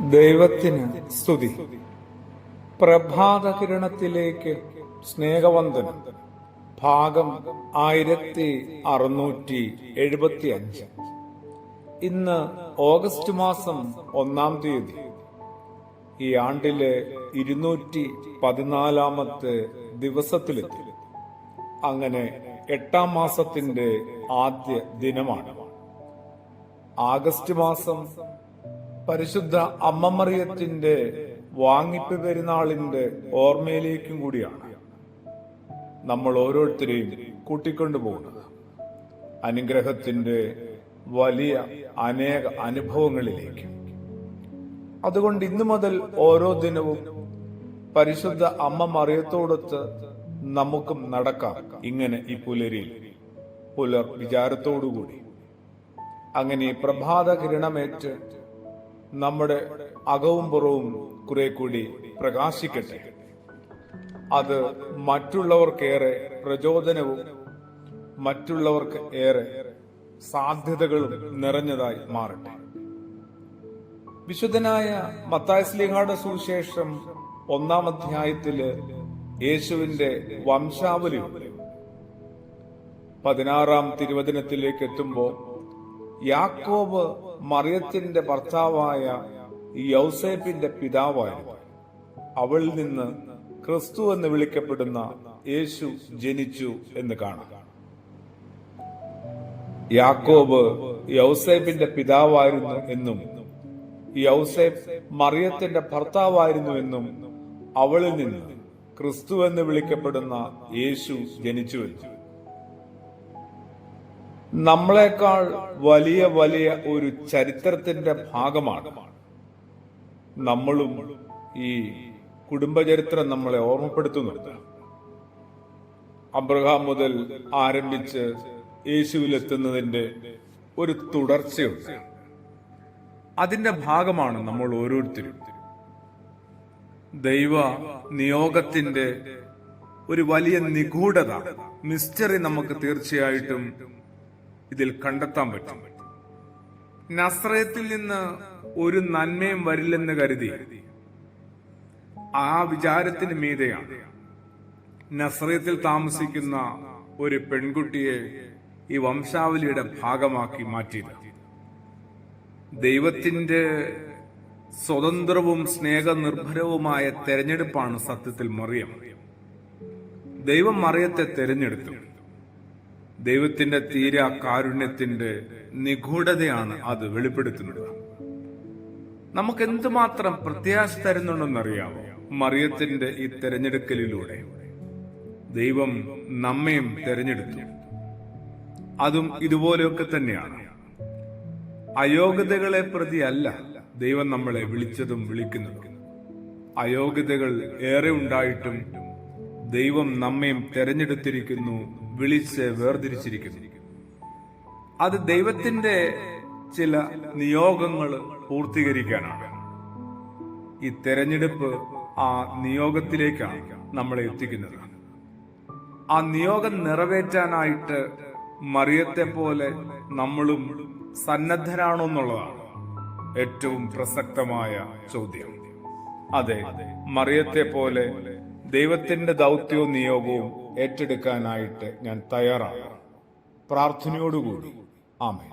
ദൈവത്തിന് സ്തുതി. പ്രഭാത കിരണത്തിലേക്ക് സ്നേഹവന്ദനം. ഭാഗം 1675. ഇന്ന് ഓഗസ്റ്റ് മാസം 1-ാം തീയതി. ഈ ആണ്ടിലെ 214-ാമത്തെ ദിവസത്തിലെത്തി. അങ്ങനെ 8-ാം മാസത്തിന്റെ ആദ്യ ദിനമാണ്. ആഗസ്റ്റ് മാസം പരിശുദ്ധ അമ്മ മറിയത്തിന്റെ വാങ്ങിപ്പ് പെരുന്നാളിന്റെ ഓർമ്മയിലേക്കും കൂടിയാണ് നമ്മൾ ഓരോരുത്തരെയും കൂട്ടിക്കൊണ്ടുപോകുന്നത്. അനുഗ്രഹത്തിന്റെ വലിയ അനേക അനുഭവങ്ങളിലേക്ക്. അതുകൊണ്ട് ഇന്നു മുതൽ ഓരോ ദിനവും പരിശുദ്ധ അമ്മ മറിയത്തോടൊത്ത് നമുക്കും നടക്കാം. ഇങ്ങനെ ഈ പുലരിയിൽ പുലർ വിചാരത്തോടുകൂടി അങ്ങനെ പ്രഭാത കിരണമേറ്റ് നമ്മുടെ അകവും പുറവും കുറെ കൂടി പ്രകാശിക്കട്ടെ. അത് മറ്റുള്ളവർക്കേറെ പ്രചോദനവും മറ്റുള്ളവർക്ക് ഏറെ സാധ്യതകളും നിറഞ്ഞതായി മാറട്ടെ. വിശുദ്ധനായ മത്തായി ശ്ലീഹായുടെ സുവിശേഷം 1-ാം അധ്യായത്തില് യേശുവിന്റെ വംശാവലി 16-ാം തിരുവചനത്തിലേക്ക് എത്തുമ്പോൾ യാക്കോബ് മറിയത്തിന്റെ ഭർത്താവായ യൗസേപ്പിന്റെ പിതാവായിരുന്നു. അവളിൽ നിന്ന് ക്രിസ്തു എന്ന് വിളിക്കപ്പെടുന്ന യേശു ജനിച്ചു എന്ന് കാണാം. യാക്കോബ് യൗസേപ്പിന്റെ പിതാവായിരുന്നു എന്നും യൗസേപ്പ് മറിയത്തിന്റെ ഭർത്താവായിരുന്നു എന്നും അവളിൽ നിന്ന് ക്രിസ്തു എന്ന് വിളിക്കപ്പെടുന്ന യേശു ജനിച്ചുവെന്നും. നമ്മളെക്കാൾ വലിയ വലിയ ഒരു ചരിത്രത്തിന്റെ ഭാഗമാണ് നമ്മളും. ഈ കുടുംബചരിത്രം നമ്മളെ ഓർമ്മപ്പെടുത്തുന്നുണ്ട്. അബ്രഹാം മുതൽ ആരംഭിച്ച് യേശുവിലെത്തുന്നതിന്റെ ഒരു തുടർച്ചയുണ്ട്. അതിന്റെ ഭാഗമാണ് നമ്മൾ ഓരോരുത്തരും. ദൈവ നിയോഗത്തിന്റെ ഒരു വലിയ നിഗൂഢത, മിസ്റ്ററി നമുക്ക് തീർച്ചയായിട്ടും ഇതിൽ കണ്ടെത്താൻ പറ്റും. നസ്രയത്തിൽ നിന്ന് ഒരു നന്മയും വരില്ലെന്ന് കരുതി ആ വിചാരത്തിന് മീതെയാണ് നസ്രയത്തിൽ താമസിക്കുന്ന ഒരു പെൺകുട്ടിയെ ഈ വംശാവലിയുടെ ഭാഗമാക്കി മാറ്റിയത്. ദൈവത്തിന്റെ സ്വതന്ത്രവും സ്നേഹനിർഭരവുമായ തെരഞ്ഞെടുപ്പാണ് സത്യത്തിൽ മറിയം. ദൈവം മറിയത്തെ തെരഞ്ഞെടുത്തു. ദൈവത്തിന്റെ തീരാ കാരുണ്യത്തിന്റെ നിഗൂഢതയാണ് അത് വെളിപ്പെടുത്തുന്നത്. നമുക്ക് എന്തുമാത്രം പ്രത്യാശ തരുന്നുണ്ടെന്നറിയാമോ? മറിയത്തിന്റെ ഈ തെരഞ്ഞെടുക്കലിലൂടെ ദൈവം നമ്മയും തെരഞ്ഞെടുത്തു. അതും ഇതുപോലെയൊക്കെ തന്നെയാണ്. അയോഗ്യതകളെ പ്രതിയല്ല ദൈവം നമ്മളെ വിളിച്ചതും വിളിക്കുന്നതും. അയോഗ്യതകൾ ഏറെ ഉണ്ടായിട്ടും ദൈവം നമ്മയും തെരഞ്ഞെടുത്തിരിക്കുന്നു, വിളിച്ച് വേർതിരിച്ചിരിക്കുന്നു. അത് ദൈവത്തിന്റെ ചില നിയോഗങ്ങൾ പൂർത്തീകരിക്കാനാണ്. ഈ തെരഞ്ഞെടുപ്പ് ആ നിയോഗത്തിലേക്കാണ് നമ്മളെ എത്തിക്കുന്നത്. ആ നിയോഗം നിറവേറ്റാനായിട്ട് മറിയത്തെ പോലെ നമ്മളും സന്നദ്ധരാണോ എന്നുള്ളതാണ് ഏറ്റവും പ്രസക്തമായ ചോദ്യം. അതെ, മറിയത്തെ പോലെ ദൈവത്തിന്റെ ദൗത്യവും നിയോഗവും ഏറ്റെടുക്കാനായിട്ട് ഞാൻ തയ്യാറാണ്. പ്രാർത്ഥനയോടുകൂടി. ആമേൻ.